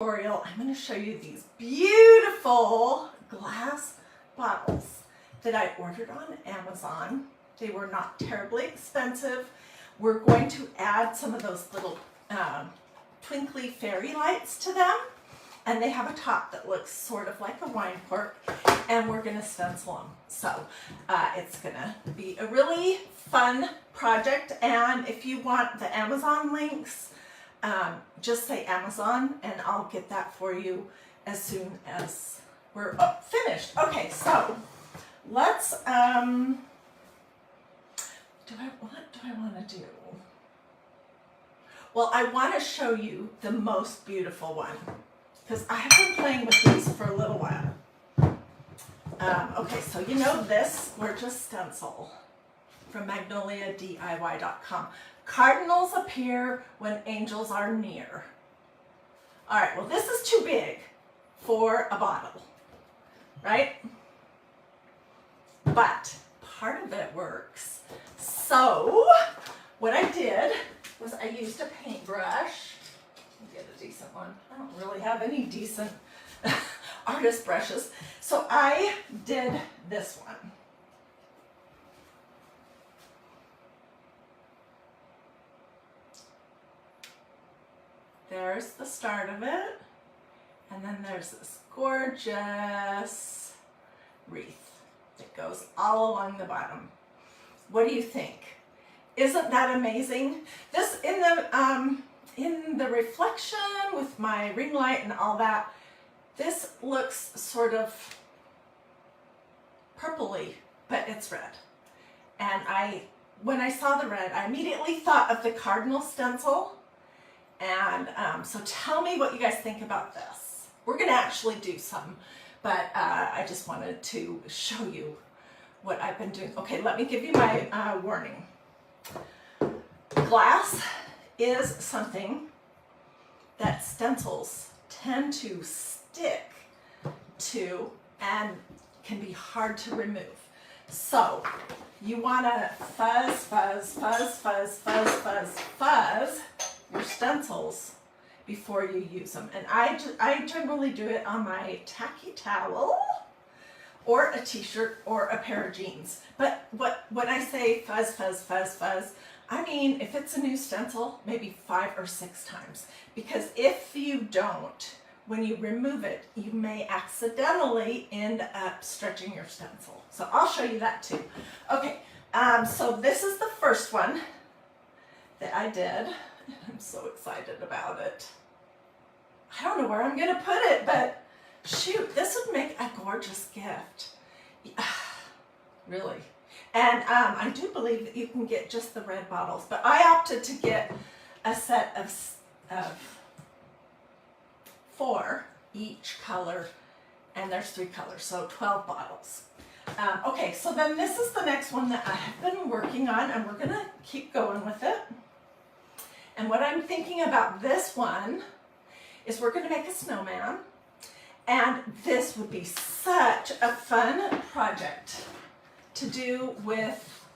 tutorial, I'm going to show you these beautiful glass bottles that I ordered on Amazon. They were not terribly expensive. We're going to add some of those little twinkly fairy lights to them, and they have a top that looks sort of like a wine cork, and we're going to stencil them. So it's going to be a really fun project, and if you want the Amazon links, just say Amazon and I'll get that for you as soon as we're finished. Okay, so let's, what do I want to do? Well, I want to show you the most beautiful one because I have been playing with these for a little while. Okay, so you know this gorgeous stencil from magnoliadiy.com. Cardinals appear when angels are near. All right, well, this is too big for a bottle, right? But part of it works. So what I did was I used a paintbrush. Let me get a decent one. I don't really have any decent artist brushes. So I did this one. There's the start of it, and then there's this gorgeous wreath that goes all along the bottom. What do you think? Isn't that amazing? This in the reflection with my ring light and all that, this looks sort of purpley, but it's red. And when I saw the red, I immediately thought of the cardinal stencil. And so tell me what you guys think about this. We're going to actually do some, but I just wanted to show you what I've been doing. Okay, let me give you my warning. Glass is something that stencils tend to stick to and can be hard to remove. So you want to fuzz, fuzz, fuzz, fuzz, fuzz, fuzz, fuzz your stencils before you use them. And I generally do it on my tacky towel or a t-shirt or a pair of jeans. But when I say fuzz, fuzz, fuzz, fuzz, I mean if it's a new stencil, maybe 5 or 6 times. Because if you don't, when you remove it, you may accidentally end up stretching your stencil. So I'll show you that too. Okay, so this is the first one that I did. I'm so excited about it. I don't know where I'm going to put it, but shoot, this would make a gorgeous gift. Really. And I do believe that you can get just the red bottles, but I opted to get a set of 4 each color, and there's 3 colors, so 12 bottles. Okay, so then this is the next one that I have been working on, and we're going to keep going with it. And what I'm thinking about this one is we're going to make a snowman, and this would be such a fun project to do with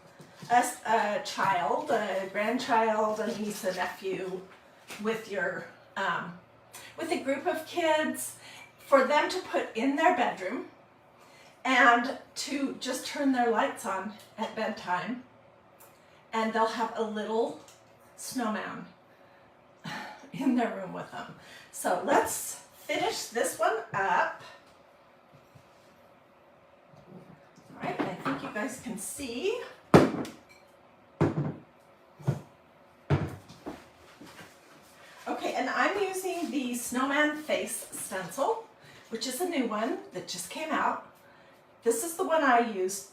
a child, a grandchild, a niece, a nephew, with your with a group of kids, for them to put in their bedroom and to just turn their lights on at bedtime, and they'll have a little snowman in their room with them. So let's finish this one up. All right, I think you guys can see. Okay, and I'm using the Snowman Face stencil, which is a new one that just came out. This is the one I used.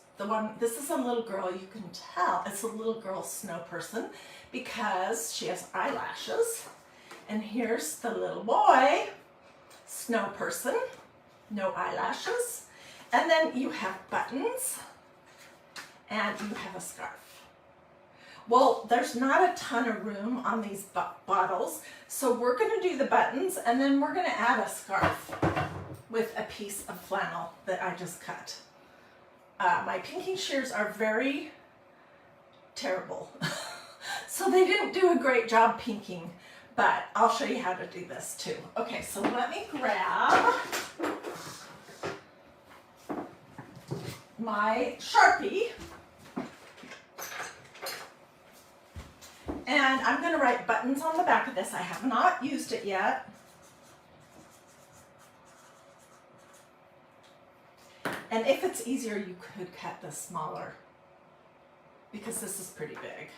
This is a little girl, you can tell it's a little girl snow person because she has eyelashes. And here's the little boy, snow person, no eyelashes. And then you have buttons and you have a scarf. Well, there's not a ton of room on these bottles, so we're going to do the buttons, and then we're going to add a scarf with a piece of flannel that I just cut. My pinking shears are very terrible, so they didn't do a great job pinking, but I'll show you how to do this too. Okay, so let me grab my Sharpie, and I'm going to write buttons on the back of this. I have not used it yet. And if it's easier, you could cut this smaller because this is pretty big.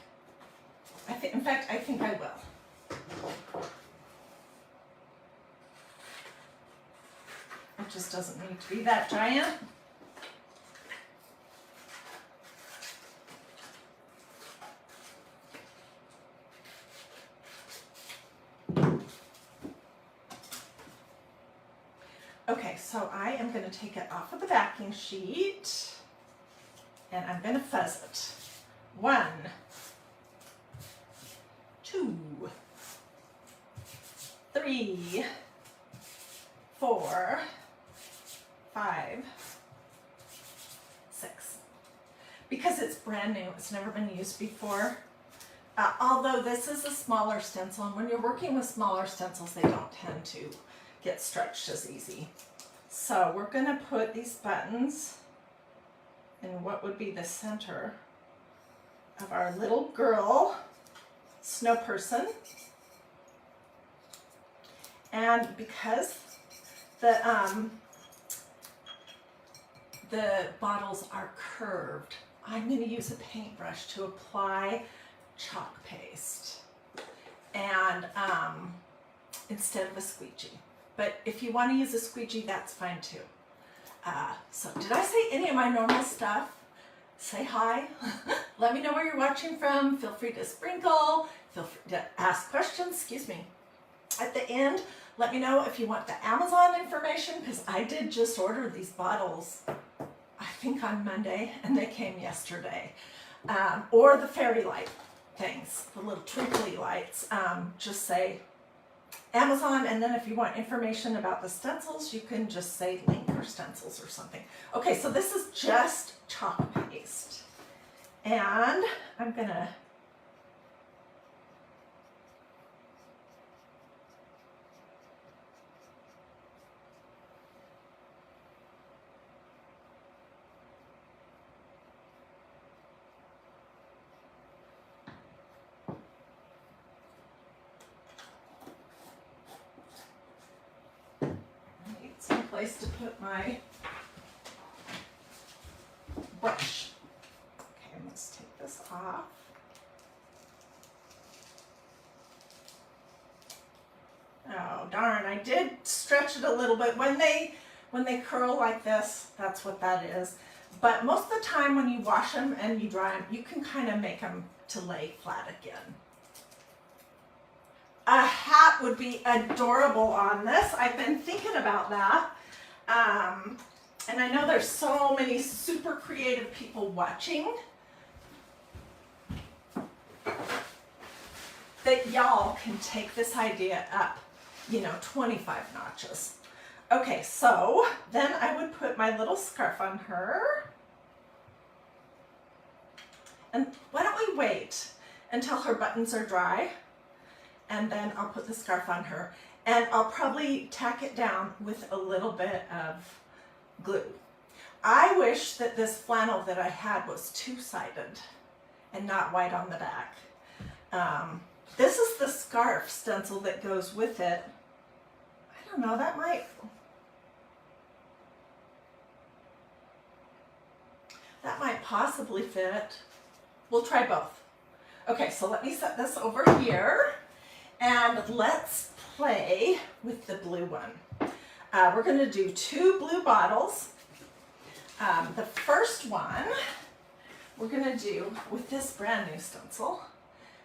In fact, I think I will. It just doesn't need to be that giant. Okay, so I am going to take it off of the backing sheet and I'm going to fuzz it. 1, 2, 3, 4, 5, 6. Because it's brand new, it's never been used before. Although this is a smaller stencil, and when you're working with smaller stencils, they don't tend to get stretched as easy. So we're going to put these buttons in what would be the center of our little girl snow person. And because the bottles are curved, I'm going to use a paintbrush to apply chalk paste and instead of a squeegee. But if you want to use a squeegee, that's fine too. So did I say any of my normal stuff? Say hi. Let me know where you're watching from. Feel free to sprinkle. Feel free to ask questions. Excuse me. At the end, let me know if you want the Amazon information, because I did just order these bottles, I think on Monday, and they came yesterday. Or the fairy light things, the little twinkly lights. Just say Amazon, and then if you want information about the stencils, you can just say link or stencils or something. Okay, so this is just chalk paste. And I'm gonna some place to put my brush. Okay, let's take this off. Oh darn, I did stretch it a little bit. When they curl like this, that's what that is. But most of the time when you wash them and you dry them, you can kind of make them to lay flat again. A hat would be adorable on this. I've been thinking about that. And I know there's so many super creative people watching that y'all can take this idea up, 25 notches. Okay, so then I would put my little scarf on her. And why don't we wait until her buttons are dry? And then I'll put the scarf on her, and I'll probably tack it down with a little bit of glue. I wish that this flannel that I had was two-sided and not white on the back. This is the scarf stencil that goes with it. I don't know, that might possibly fit. We'll try both. Okay, so let me set this over here. And let's play with the blue one. We're going to do 2 blue bottles. The first one we're going to do with this brand new stencil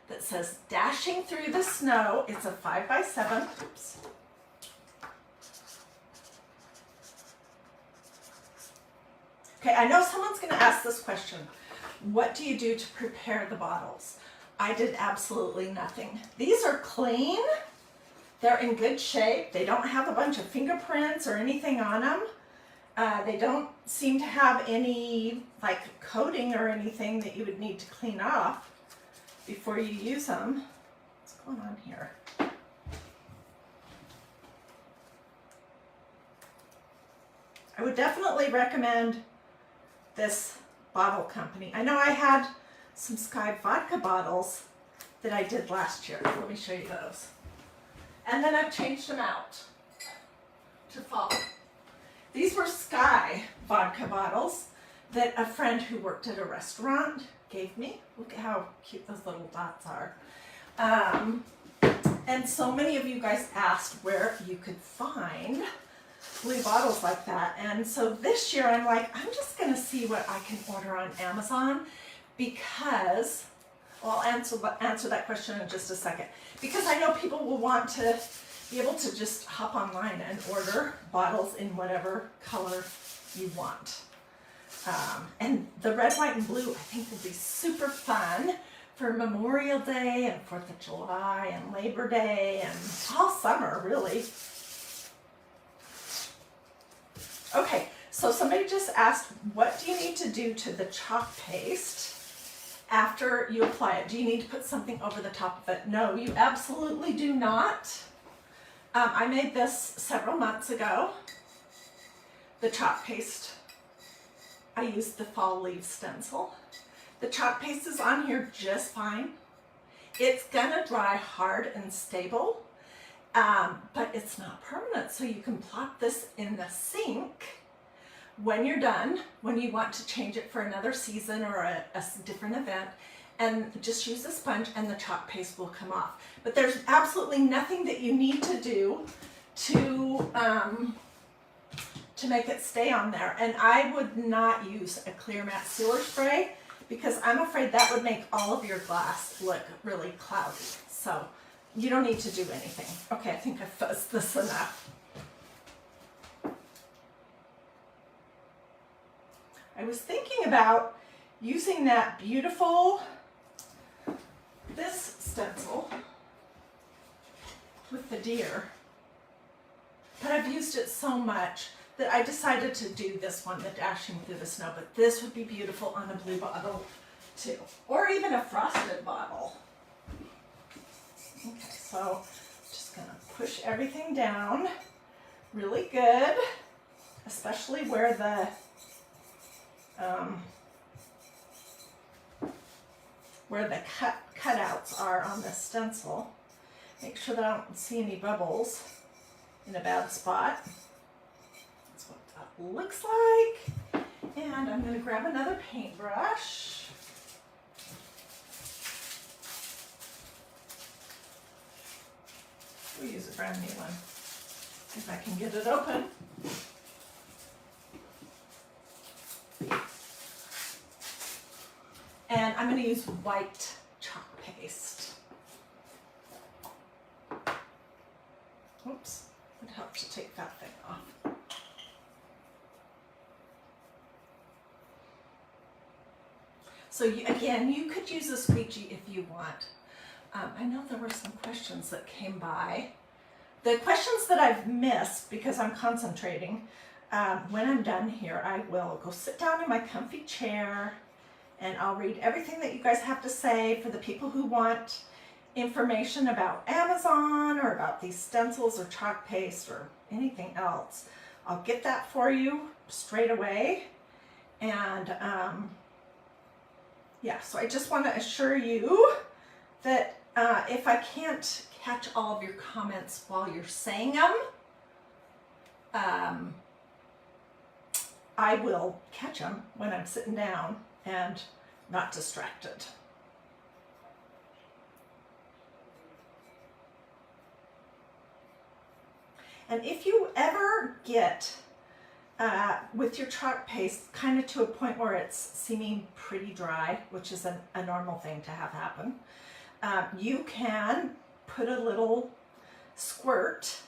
that says Dashing Through the Snow. It's a 5x7. Oops. Okay, I know someone's going to ask this question. What do you do to prepare the bottles? I did absolutely nothing. These are clean. They're in good shape. They don't have a bunch of fingerprints or anything on them. They don't seem to have any coating or anything that you would need to clean off before you use them. What's going on here? I would definitely recommend this bottle company. I know I had some Sky vodka bottles that I did last year. Let me show you those. And then I've changed them out to fall. These were Sky vodka bottles that a friend who worked at a restaurant gave me. Look at how cute those little dots are. And so many of you guys asked where you could find blue bottles like that. And so this year I'm like, I'm just gonna see what I can order on Amazon because, well, I'll answer that question in just a second. Because I know people will want to be able to just hop online and order bottles in whatever color you want. And the red, white, and blue I think will be super fun for Memorial Day and 4th of July and Labor Day and all summer, really. Okay, so somebody just asked, what do you need to do to the chalk paste after you apply it? Do you need to put something over the top of it? No, you absolutely do not. I made this several months ago. The chalk paste, I used the fall leaf stencil. The chalk paste is on here just fine. It's gonna dry hard and stable, but it's not permanent. So you can plop this in the sink when you're done, when you want to change it for another season or a different event, and just use a sponge and the chalk paste will come off. But there's absolutely nothing that you need to do to make it stay on there. And I would not use a clear matte sealer spray because I'm afraid that would make all of your glass look really cloudy. So you don't need to do anything. Okay, I think I've fuzzed this enough. I was thinking about using that beautiful, this stencil with the deer, but I've used it so much that I decided to do this one, the Dashing Through the Snow, but this would be beautiful on a blue bottle too, or even a frosted bottle. Okay, so just gonna push everything down really good, especially where the cutouts are on the stencil. Make sure that I don't see any bubbles in a bad spot. That's what that looks like. And I'm going to grab another paintbrush. We'll use a brand new one if I can get it open. And I'm going to use white chalk paste. Oops, it helps to take that thing off. So again, you could use a squeegee if you want. I know there were some questions that came by. The questions that I've missed because I'm concentrating, when I'm done here, I will go sit down in my comfy chair and I'll read everything that you guys have to say. For the people who want information about Amazon or about these stencils or chalk paste or anything else, I'll get that for you straight away. And yeah, so I just want to assure you that if I can't catch all of your comments while you're saying them, I will catch them when I'm sitting down and not distracted. And if you ever get with your chalk paste kind of to a point where it's seeming pretty dry, which is a normal thing to have happen, you can put a little squirt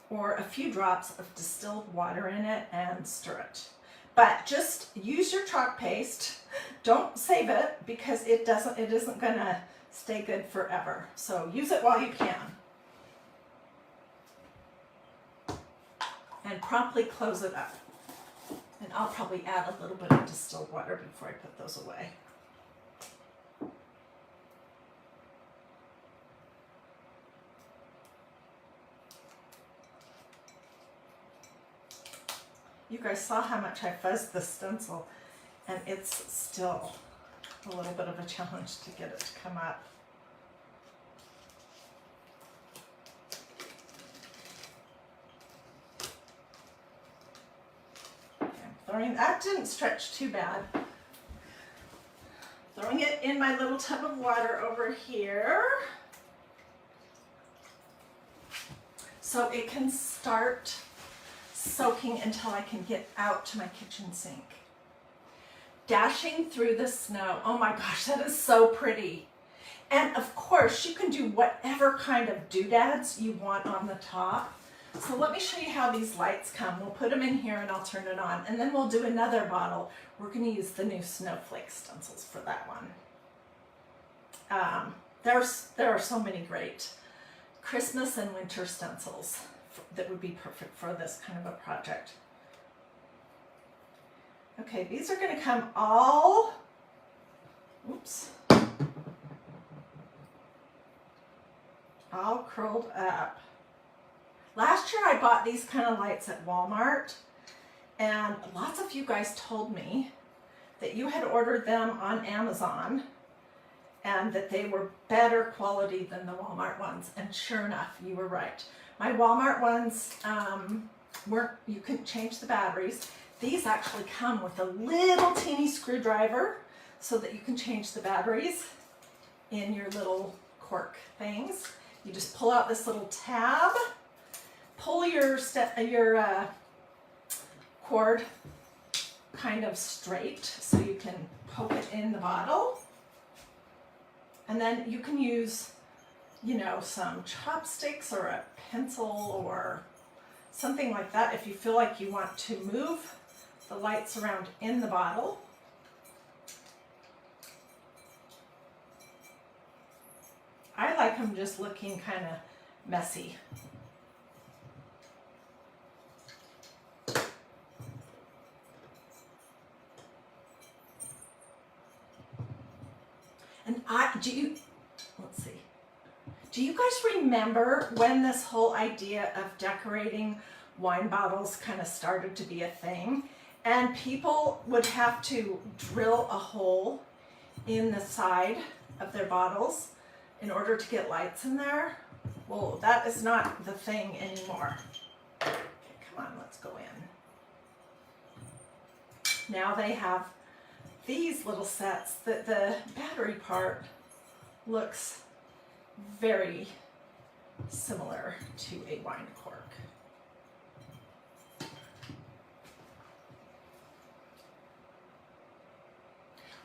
or a few drops of distilled water in it and stir it. But just use your chalk paste. Don't save it because it isn't gonna stay good forever. So use it while you can. And promptly close it up. And I'll probably add a little bit of distilled water before I put those away. You guys saw how much I fuzzed the stencil, and it's still a little bit of a challenge to get it to come up. Okay, I'm throwing, that didn't stretch too bad. Throwing it in my little tub of water over here so it can start soaking until I can get out to my kitchen sink. Dashing through the snow. Oh my gosh, that is so pretty. And of course, you can do whatever kind of doodads you want on the top. So let me show you how these lights come. We'll put them in here and I'll turn it on. And then we'll do another bottle. We're going to use the new snowflake stencils for that one. There are so many great Christmas and winter stencils that would be perfect for this kind of a project. Okay, these are going to come all, oops, all curled up. Last year I bought these kind of lights at Walmart, and lots of you guys told me that you had ordered them on Amazon and that they were better quality than the Walmart ones, and sure enough, you were right. My Walmart ones weren't, you couldn't change the batteries. These actually come with a little teeny screwdriver so that you can change the batteries in your little cork things. You just pull out this little tab, pull your cord kind of straight so you can poke it in the bottle. And then you can use, you know, some chopsticks or a pencil or something like that if you feel like you want to move the lights around in the bottle. I like them just looking kind of messy. And let's see. Do you guys remember when this whole idea of decorating wine bottles kind of started to be a thing? And people would have to drill a hole in the side of their bottles in order to get lights in there. Well, that is not the thing anymore. Okay, come on, let's go in. Now they have these little sets that the battery part looks very similar to a wine cork.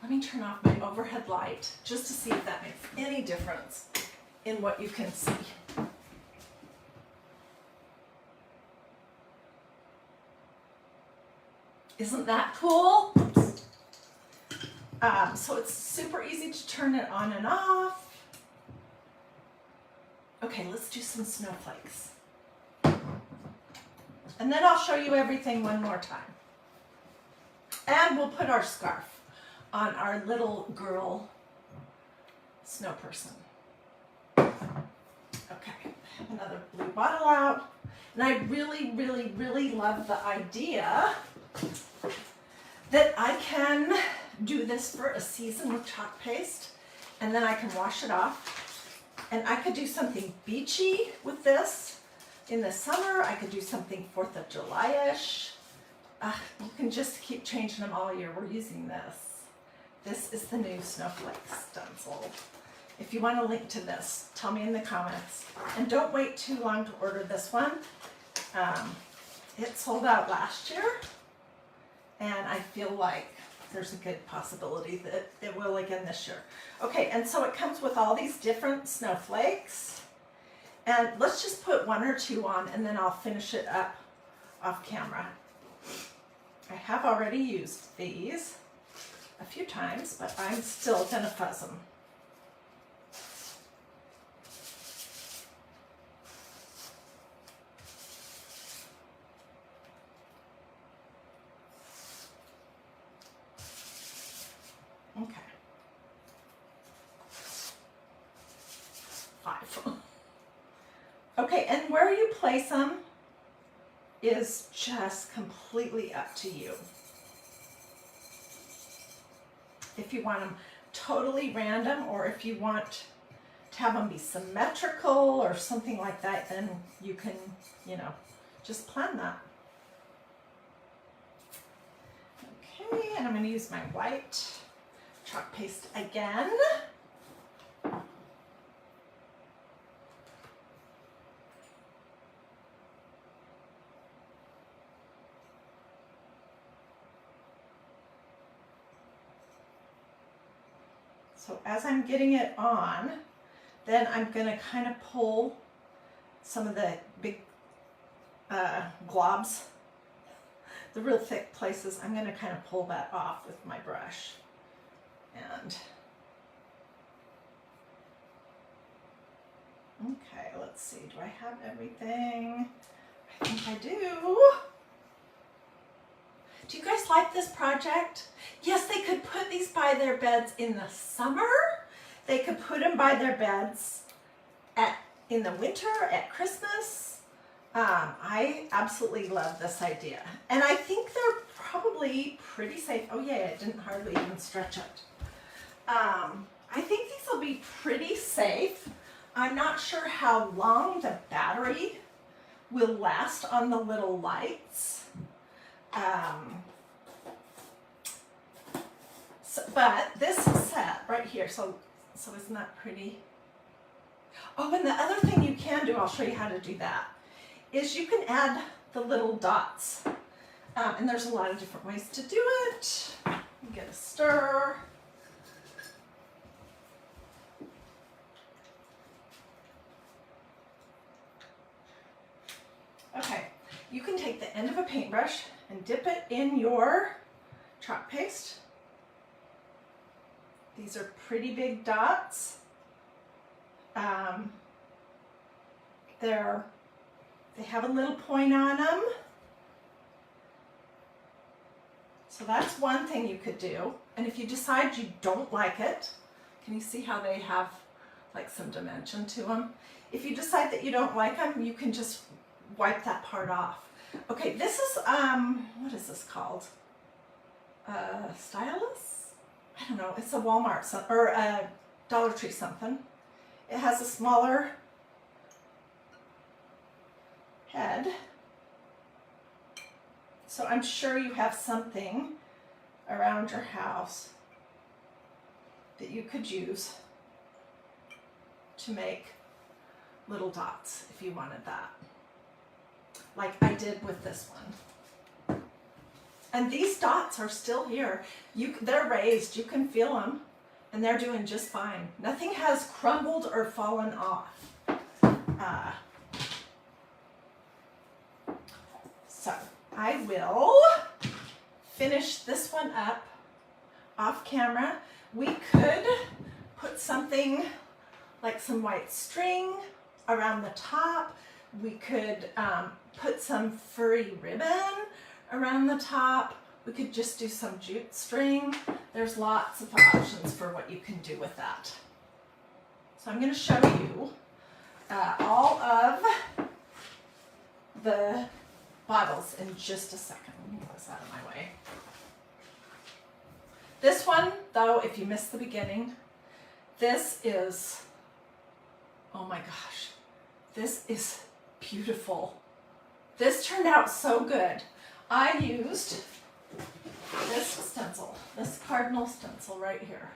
Let me turn off my overhead light just to see if that makes any difference in what you can see. Isn't that cool? So it's super easy to turn it on and off. Okay, let's do some snowflakes. And then I'll show you everything one more time. And we'll put our scarf on our little girl snow person. Okay, I have another blue bottle out. And I really, really, really love the idea that I can do this for a season with chalk paste, and then I can wash it off. And I could do something beachy with this in the summer. I could do something 4th of July-ish. You can just keep changing them all year. We're using this. This is the new snowflake stencil. If you want a link to this, tell me in the comments. And don't wait too long to order this one. It sold out last year, and I feel like there's a good possibility that it will again this year. Okay, and so it comes with all these different snowflakes. And let's just put 1 or 2 on, and then I'll finish it up off camera. I have already used these a few times, but I'm still gonna fuzz them. Okay. 5. Okay, and where you place them is just completely up to you. If you want them totally random, or if you want to have them be symmetrical or something like that, then you can, you know, just plan that. Okay, and I'm going to use my white chalk paste again. So as I'm getting it on, then I'm going to kind of pull some of the big globs, the real thick places. I'm going to kind of pull that off with my brush. And okay, let's see, do I have everything? I think I do. Do you guys like this project? Yes, they could put these by their beds in the summer. They could put them by their beds in the winter, at Christmas. I absolutely love this idea. And I think they're probably pretty safe. Oh yeah, it didn't hardly even stretch it. I think these will be pretty safe. I'm not sure how long the battery will last on the little lights. But this set right here, so isn't that pretty? Oh, and the other thing you can do, I'll show you how to do that, is you can add the little dots. And there's a lot of different ways to do it. You get a stir. Okay, you can take the end of a paintbrush and dip it in your chalk paste. These are pretty big dots. They have a little point on them. So that's one thing you could do. And if you decide you don't like it, can you see how they have like some dimension to them? If you decide that you don't like them, you can just wipe that part off. Okay, this is, what is this called? Stylus? I don't know, it's a Walmart or a Dollar Tree something. It has a smaller head. So I'm sure you have something around your house that you could use to make little dots if you wanted that. Like I did with this one. And these dots are still here. They're raised, you can feel them, and they're doing just fine. Nothing has crumbled or fallen off. So I will finish this one up off camera. We could put something like some white string around the top. We could put some furry ribbon around the top. We could just do some jute string. There's lots of options for what you can do with that. So I'm going to show you all of the bottles in just a second. Let me get this out of my way. This one, though, if you missed the beginning, this is, oh my gosh, this is beautiful. This turned out so good. I used this stencil, this cardinal stencil right here.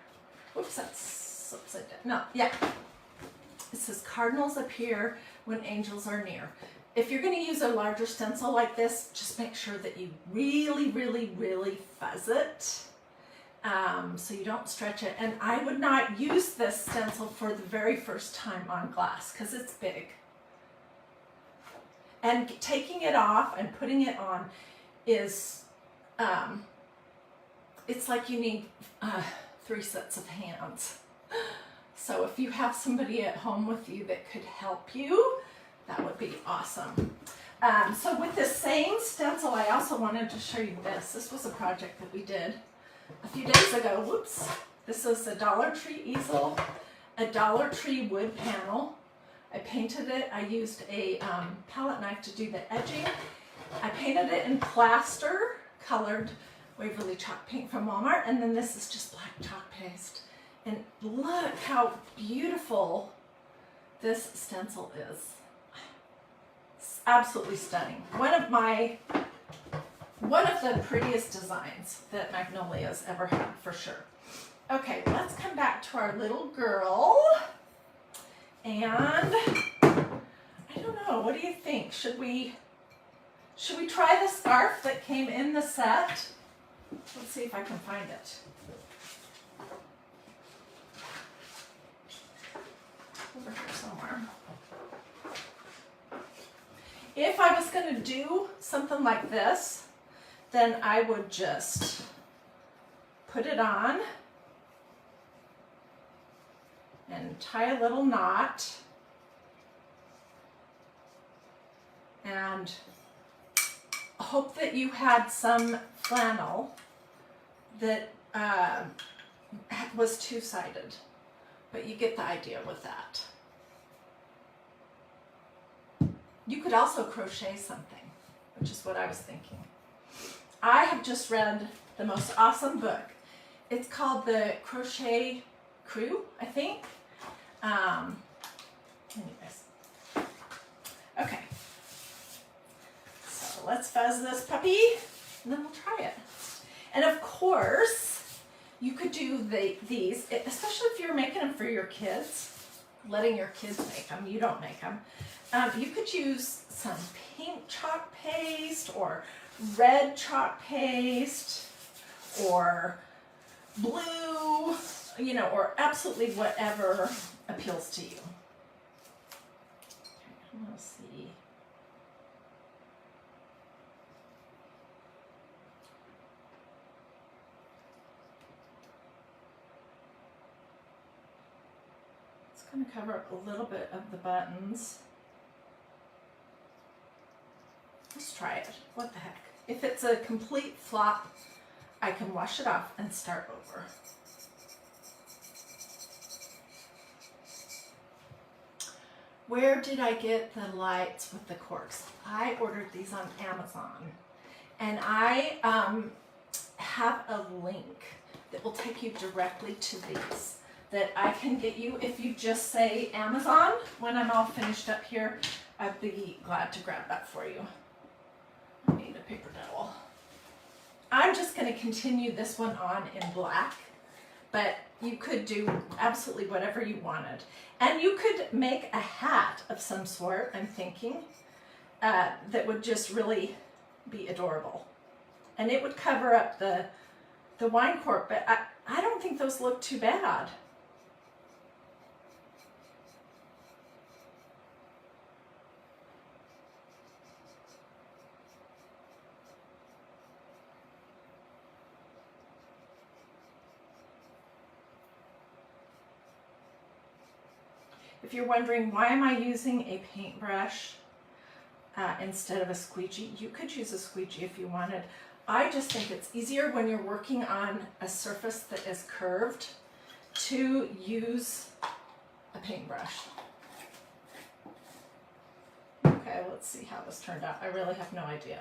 Whoops, that's upside down. No, yeah. It says cardinals appear when angels are near. If you're going to use a larger stencil like this, just make sure that you really, really, really fuzz it so you don't stretch it. And I would not use this stencil for the very first time on glass because it's big. And taking it off and putting it on is, it's like you need 3 sets of hands. So if you have somebody at home with you that could help you, that would be awesome. So with this same stencil, I also wanted to show you this. This was a project that we did a few days ago. Whoops. This is a Dollar Tree easel, a Dollar Tree wood panel. I painted it. I used a palette knife to do the edging. I painted it in plaster, colored Waverly chalk paint from Walmart, and then this is just black chalk paste. And look how beautiful this stencil is. It's absolutely stunning. One of the prettiest designs that Magnolia's ever had, for sure. Okay, let's come back to our little girl. And I don't know, what do you think? Should we try the scarf that came in the set? Let's see if I can find it. Over here somewhere. If I was going to do something like this, then I would just put it on and tie a little knot and hope that you had some flannel that was two-sided, but you get the idea with that. You could also crochet something, which is what I was thinking. I have just read the most awesome book. It's called The Crochet Crew, I think. Anyways. Okay. So let's fuzz this puppy, and then we'll try it. And of course, you could do these, especially if you're making them for your kids, letting your kids make them, you don't make them. You could use some pink chalk paste or red chalk paste or blue, you know, or absolutely whatever appeals to you. Okay, let's see. It's going to cover up a little bit of the buttons. Let's try it. What the heck? If it's a complete flop, I can wash it off and start over. Where did I get the lights with the corks? I ordered these on Amazon, and I have a link that will take you directly to these that I can get you if you just say Amazon. When I'm all finished up here, I'd be glad to grab that for you. I need a paper towel. I'm just going to continue this one on in black, but you could do absolutely whatever you wanted. And you could make a hat of some sort, I'm thinking, that would just really be adorable. And it would cover up the wine cork, but I don't think those look too bad. If you're wondering, why am I using a paintbrush instead of a squeegee? You could use a squeegee if you wanted. I just think it's easier when you're working on a surface that is curved to use a paintbrush. Okay, let's see how this turned out. I really have no idea.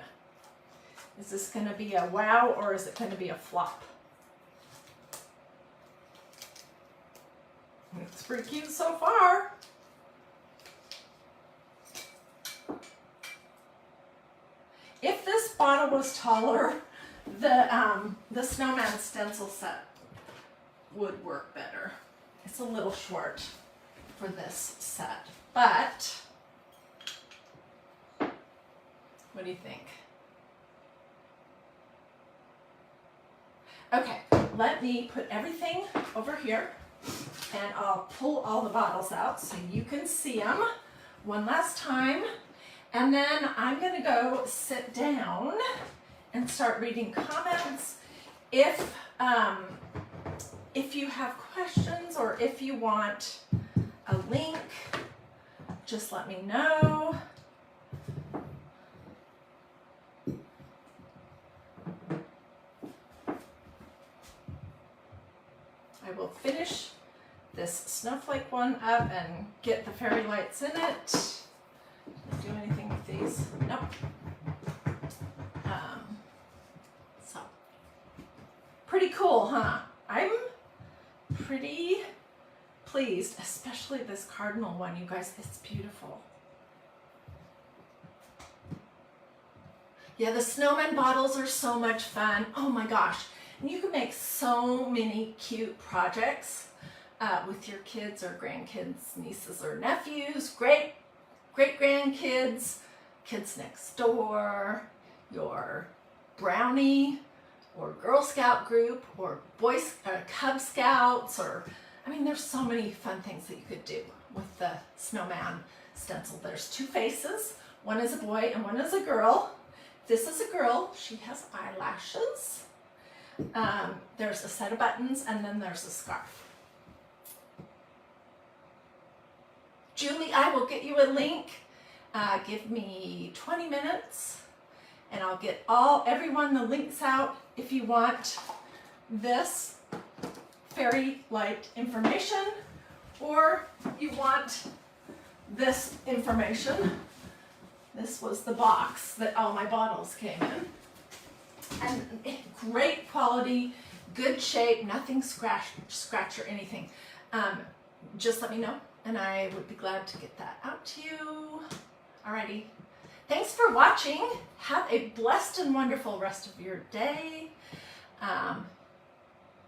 Is this going to be a wow or is it going to be a flop? It's pretty cute so far. If this bottle was taller, the snowman stencil set would work better. It's a little short for this set, but what do you think? Okay, let me put everything over here. And I'll pull all the bottles out so you can see them one last time. And then I'm going to go sit down and start reading comments. If you have questions or if you want a link, just let me know. I will finish this snowflake one up and get the fairy lights in it. Did I do anything with these? Nope. Pretty cool, huh? I'm pretty pleased, especially this cardinal one, you guys. It's beautiful. Yeah, the snowman bottles are so much fun. Oh my gosh. And you can make so many cute projects with your kids or grandkids, nieces or nephews, great-grandkids, kids next door, your brownie or Girl Scout group or Cub Scouts, or I mean, there's so many fun things that you could do with the snowman stencil. There's two faces. One is a boy and one is a girl. This is a girl. She has eyelashes. There's a set of buttons, and then there's a scarf. Julie, I will get you a link. Give me 20 minutes, and I'll get everyone the links out if you want this fairy light information, or you want this information. This was the box that all my bottles came in. And great quality, good shape, nothing scratch or anything. Just let me know, and I would be glad to get that out to you. Alrighty. Thanks for watching. Have a blessed and wonderful rest of your day.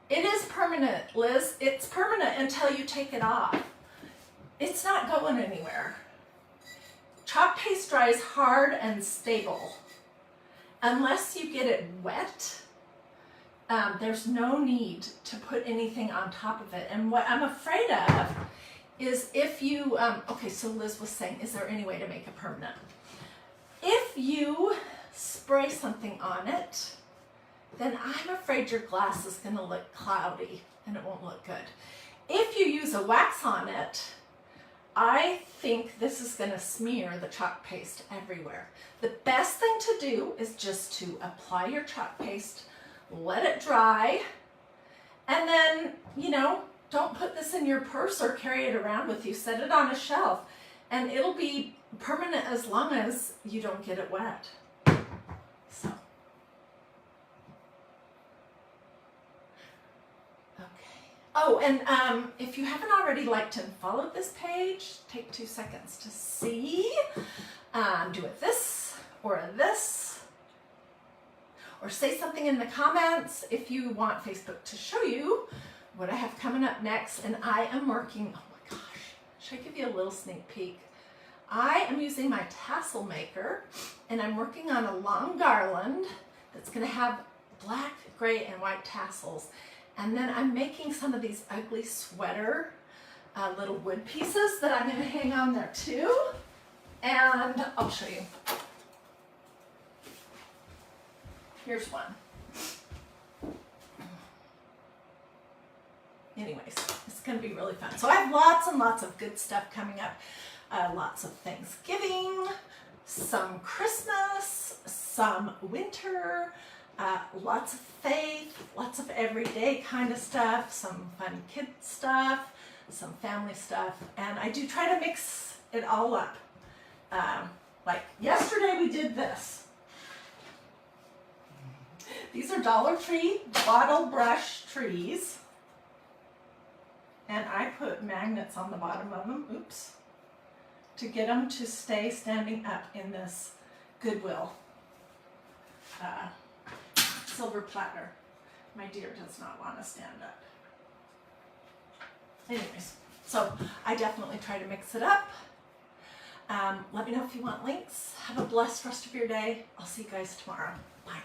It is permanent, Liz. It's permanent until you take it off. It's not going anywhere. Chalk paste dries hard and stable. Unless you get it wet, there's no need to put anything on top of it. And what I'm afraid of is if you, okay, so Liz was saying, is there any way to make it permanent? If you spray something on it, then I'm afraid your glass is going to look cloudy and it won't look good. If you use a wax on it, I think this is going to smear the chalk paste everywhere. The best thing to do is just to apply your chalk paste, let it dry, and then, you know, don't put this in your purse or carry it around with you. Set it on a shelf, and it'll be permanent as long as you don't get it wet. So. Oh, and if you haven't already liked and followed this page, take 2 seconds to see. Do it this, or say something in the comments if you want Facebook to show you what I have coming up next. And I am working, oh my gosh, should I give you a little sneak peek? I am using my tassel maker, and I'm working on a long garland that's going to have black, gray, and white tassels. And then I'm making some of these ugly sweater little wood pieces that I'm going to hang on there too. And I'll show you. Here's one. Anyways, it's going to be really fun. So I have lots and lots of good stuff coming up. Lots of Thanksgiving, some Christmas, some winter, lots of faith, lots of everyday kind of stuff, some fun kid stuff, some family stuff, and I do try to mix it all up. Like yesterday we did this. These are Dollar Tree bottle brush trees, and I put magnets on the bottom of them, oops, to get them to stay standing up in this Goodwill silver platter. My dear does not want to stand up. Anyways, so I definitely try to mix it up. Let me know if you want links. Have a blessed rest of your day. I'll see you guys tomorrow. Bye.